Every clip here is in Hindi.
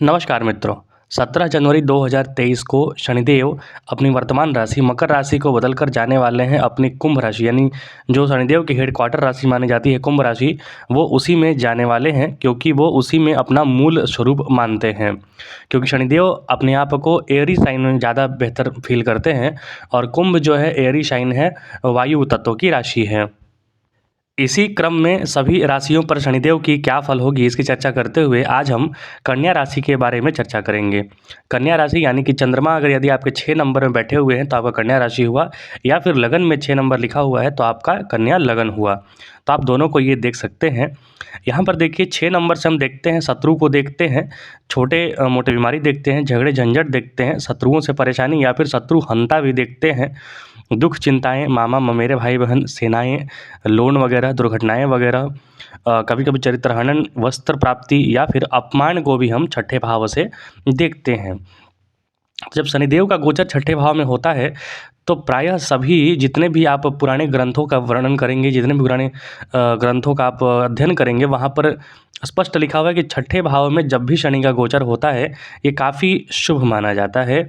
नमस्कार मित्रों। 17 जनवरी 2023 को शनिदेव अपनी वर्तमान राशि मकर राशि को बदलकर जाने वाले हैं अपनी कुंभ राशि, यानी जो शनिदेव की हेडक्वार्टर राशि मानी जाती है कुंभ राशि, वो उसी में जाने वाले हैं क्योंकि वो उसी में अपना मूल स्वरूप मानते हैं। क्योंकि शनिदेव अपने आप को एरी साइन में ज़्यादा बेहतर फील करते हैं और कुंभ जो है एरी साइन है, वायु तत्व की राशि है। इसी क्रम में सभी राशियों पर शनिदेव की क्या फल होगी, इसकी चर्चा करते हुए आज हम कन्या राशि के बारे में चर्चा करेंगे। कन्या राशि यानी कि चंद्रमा अगर यदि आपके 6 नंबर में बैठे हुए हैं तो आपका कन्या राशि हुआ, या फिर लगन में 6 नंबर लिखा हुआ है तो आपका कन्या लगन हुआ। तो आप दोनों को ये देख सकते हैं। यहाँ पर देखिए 6 नंबर से हम देखते हैं शत्रु को देखते हैं, छोटे मोटे बीमारी देखते हैं, झगड़े झंझट देखते हैं, शत्रुओं से परेशानी या फिर शत्रु हंता भी देखते हैं, दुख चिंताएं, मामा ममेरे भाई बहन, सेनाएं, लोन वगैरह, दुर्घटनाएं वगैरह, कभी कभी चरित्रहनन, वस्त्र प्राप्ति या फिर अपमान को भी हम छठे भाव से देखते हैं। जब शनिदेव का गोचर छठे भाव में होता है तो प्रायः सभी जितने भी आप पुराने ग्रंथों का वर्णन करेंगे, जितने भी पुराने ग्रंथों का आप अध्ययन करेंगे, वहाँ पर स्पष्ट लिखा हुआ है कि छठे भाव में जब भी शनि का गोचर होता है ये काफ़ी शुभ माना जाता है,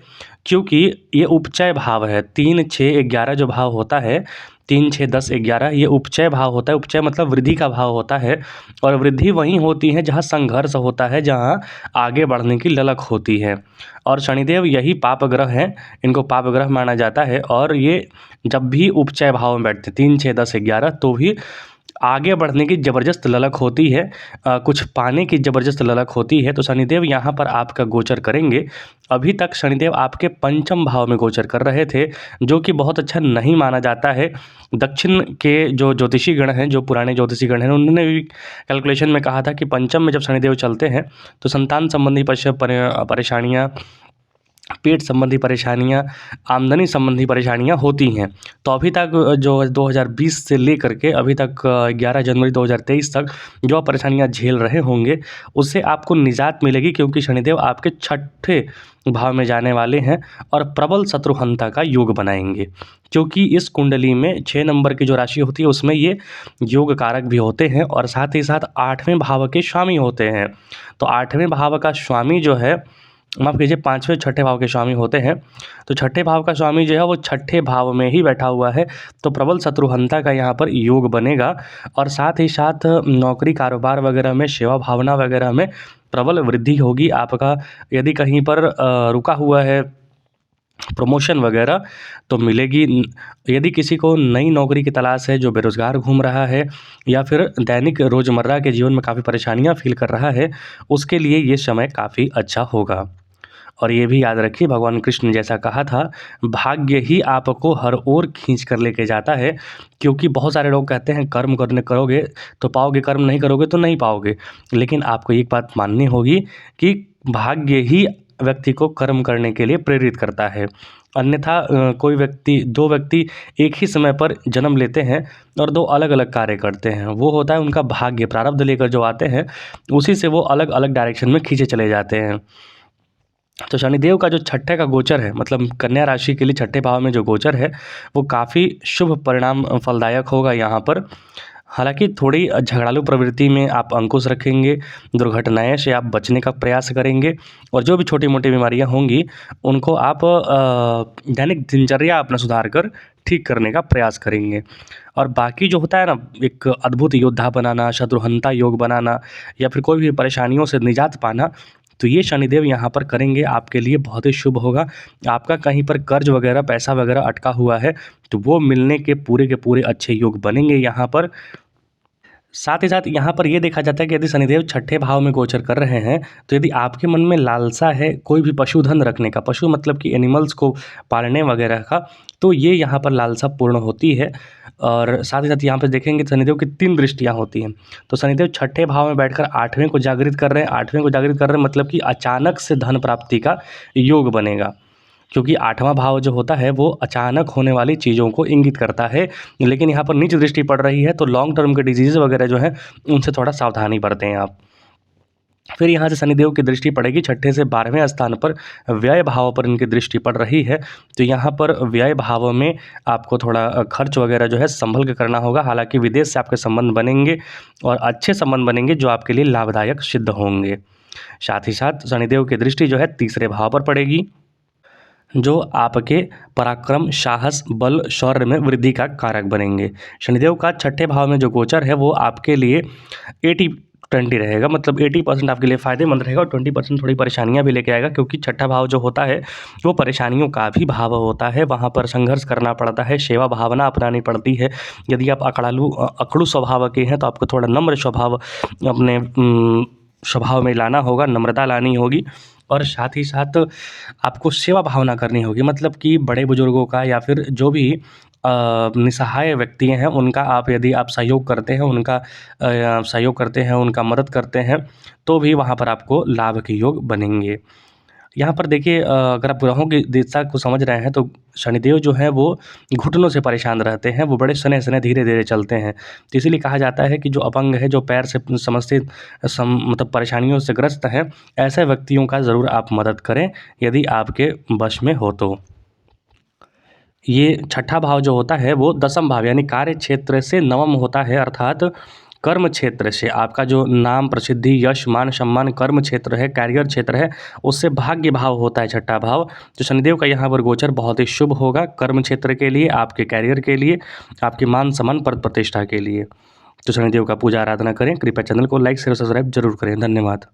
क्योंकि ये उपचय भाव है। 3, 6, 11 जो भाव होता है, 3, 6, 10, 11 ये उपचय भाव होता है। उपचय मतलब वृद्धि का भाव होता है, और वृद्धि वहीं होती है जहाँ संघर्ष होता है, जहाँ आगे बढ़ने की ललक होती है। और शनिदेव यही पाप ग्रह हैं, इनको पाप ग्रह माना जाता है। और ये जब भी उपचय भाव में बैठते 3, 6, 10, 11 तो भी आगे बढ़ने की ज़बरदस्त ललक होती है, कुछ पाने की ज़बरदस्त ललक होती है। तो शनिदेव यहाँ पर आपका गोचर करेंगे। अभी तक शनिदेव आपके पंचम भाव में गोचर कर रहे थे, जो कि बहुत अच्छा नहीं माना जाता है। दक्षिण के जो ज्योतिषी गण हैं, जो पुराने ज्योतिषी गण हैं, उन्होंने भी कैलकुलेशन में कहा था कि पंचम में जब शनिदेव चलते हैं तो संतान संबंधी परेशानियाँ, पेट संबंधी परेशानियाँ, आमदनी संबंधी परेशानियाँ होती हैं। तो अभी तक जो 2020 से लेकर के अभी तक 11 जनवरी 2023 तक जो आप परेशानियाँ झेल रहे होंगे, उससे आपको निजात मिलेगी, क्योंकि शनिदेव आपके छठे भाव में जाने वाले हैं और प्रबल शत्रुहंता का योग बनाएंगे। क्योंकि इस कुंडली में 6 नंबर की जो राशि होती है उसमें ये योग कारक भी होते हैं और साथ ही साथ 8वें भाव के स्वामी होते हैं। तो 8वें भाव का स्वामी जो है, माफ़ कीजिए, 5वें छठे भाव के स्वामी होते हैं। तो छठे भाव का स्वामी जो है वो छठे भाव में ही बैठा हुआ है, तो प्रबल शत्रुहंता का यहाँ पर योग बनेगा। और साथ ही साथ नौकरी कारोबार वगैरह में, सेवा भावना वगैरह में प्रबल वृद्धि होगी आपका। यदि कहीं पर रुका हुआ है प्रमोशन वगैरह तो मिलेगी। यदि किसी को नई नौकरी की तलाश है, जो बेरोज़गार घूम रहा है या फिर दैनिक रोज़मर्रा के जीवन में काफ़ी परेशानियाँ फ़ील कर रहा है, उसके लिए ये समय काफ़ी अच्छा होगा। और ये भी याद रखिए, भगवान कृष्ण ने जैसा कहा था, भाग्य ही आपको हर ओर खींच कर लेके जाता है। क्योंकि बहुत सारे लोग कहते हैं कर्म करने करोगे तो पाओगे, कर्म नहीं करोगे तो नहीं पाओगे। लेकिन आपको एक बात माननी होगी कि भाग्य ही व्यक्ति को कर्म करने के लिए प्रेरित करता है। अन्यथा कोई व्यक्ति, 2 व्यक्ति एक ही समय पर जन्म लेते हैं और 2 अलग-अलग कार्य करते हैं, वो होता है उनका भाग्य। प्रारब्ध लेकर जो आते हैं उसी से वो अलग-अलग डायरेक्शन में खींचे चले जाते हैं। तो शनिदेव का जो छठे का गोचर है, मतलब कन्या राशि के लिए छठे भाव में जो गोचर है, वो काफ़ी शुभ परिणाम फलदायक होगा यहाँ पर। हालाँकि थोड़ी झगड़ालू प्रवृत्ति में आप अंकुश रखेंगे, दुर्घटनाएँ से आप बचने का प्रयास करेंगे, और जो भी छोटी-मोटी बीमारियाँ होंगी उनको आप दैनिक दिनचर्या अपना सुधार कर ठीक करने का प्रयास करेंगे। और बाकी जो होता है ना, एक अद्भुत योद्धा बनाना, शत्रुहंता योग बनाना या फिर कोई भी परेशानियों से निजात पाना, तो ये शनिदेव यहाँ पर करेंगे, आपके लिए बहुत ही शुभ होगा। आपका कहीं पर कर्ज वगैरह, पैसा वगैरह अटका हुआ है तो वो मिलने के पूरे अच्छे योग बनेंगे यहाँ पर। साथ ही साथ यहाँ पर ये देखा जाता है कि यदि शनिदेव छठे भाव में गोचर कर रहे हैं तो यदि आपके मन में लालसा है कोई भी पशुधन रखने का, पशु मतलब कि एनिमल्स को पालने वगैरह का, तो ये यहाँ पर लालसा पूर्ण होती है। और साथ ही साथ यहाँ पर देखेंगे शनिदेव की 3 दृष्टियाँ होती हैं। तो शनिदेव छठे भाव में बैठकर 8वें को जागृत कर रहे हैं। 8वें को जागृत कर रहे हैं मतलब कि अचानक से धन प्राप्ति का योग बनेगा, क्योंकि 8वां भाव जो होता है वो अचानक होने वाली चीज़ों को इंगित करता है। लेकिन यहाँ पर नीच दृष्टि पड़ रही है तो लॉन्ग टर्म के डिजीज़ वगैरह जो हैं उनसे थोड़ा सावधानी बरतें आप। फिर यहाँ से शनिदेव की दृष्टि पड़ेगी छठे से 12वें स्थान पर, व्यय भाव पर इनकी दृष्टि पड़ रही है। तो यहाँ पर व्यय भाव में आपको थोड़ा खर्च वगैरह जो है संभल के करना होगा। हालाँकि विदेश से आपके संबंध बनेंगे और अच्छे संबंध बनेंगे जो आपके लिए लाभदायक सिद्ध होंगे। साथ ही साथ शनिदेव की दृष्टि जो है तीसरे भाव पर पड़ेगी, जो आपके पराक्रम, साहस, बल, शौर्य में वृद्धि का कारक बनेंगे। शनिदेव का छठे भाव में जो गोचर है वो आपके लिए 80-20 रहेगा, मतलब 80% आपके लिए फ़ायदेमंद रहेगा और 20% थोड़ी परेशानियाँ भी लेके आएगा, क्योंकि छठा भाव जो होता है वो परेशानियों का भी भाव होता है। वहाँ पर संघर्ष करना पड़ता है, सेवा भावना अपनानी पड़ती है। यदि आप अकड़ू स्वभाव के हैं तो आपको थोड़ा नम्र स्वभाव अपने स्वभाव में लाना होगा, नम्रता लानी होगी और साथ ही साथ आपको सेवा भावना करनी होगी, मतलब कि बड़े बुजुर्गों का या फिर जो भी निसहाय व्यक्ति हैं उनका आप यदि आप सहयोग करते हैं, उनका मदद करते हैं, तो भी वहाँ पर आपको लाभ के योग बनेंगे। यहाँ पर देखिए अगर आप ग्रहों की दिशा को समझ रहे हैं तो शनिदेव जो है वो घुटनों से परेशान रहते हैं, वो बड़े सने-सने धीरे-धीरे चलते हैं। तो इसीलिए कहा जाता है कि जो अपंग है, जो पैर से समस्थित मतलब परेशानियों से ग्रस्त हैं, ऐसे व्यक्तियों का ज़रूर आप मदद करें, यदि आपके वश में हो तो। ये छठा भाव जो होता है वो दसम भाव यानी कार्य क्षेत्र से नवम होता है, अर्थात कर्म क्षेत्र से आपका जो नाम, प्रसिद्धि, यश, मान, सम्मान कर्म क्षेत्र है, कैरियर क्षेत्र है, उससे भाग्य भाव होता है छठा भाव। तो शनिदेव का यहाँ पर गोचर बहुत ही शुभ होगा कर्म क्षेत्र के लिए, आपके कैरियर के लिए, आपके मान सम्मान पद प्रतिष्ठा के लिए। तो शनिदेव का पूजा आराधना करें। कृपया चैनल को लाइक शेयर और सब्सक्राइब जरूर करें। धन्यवाद।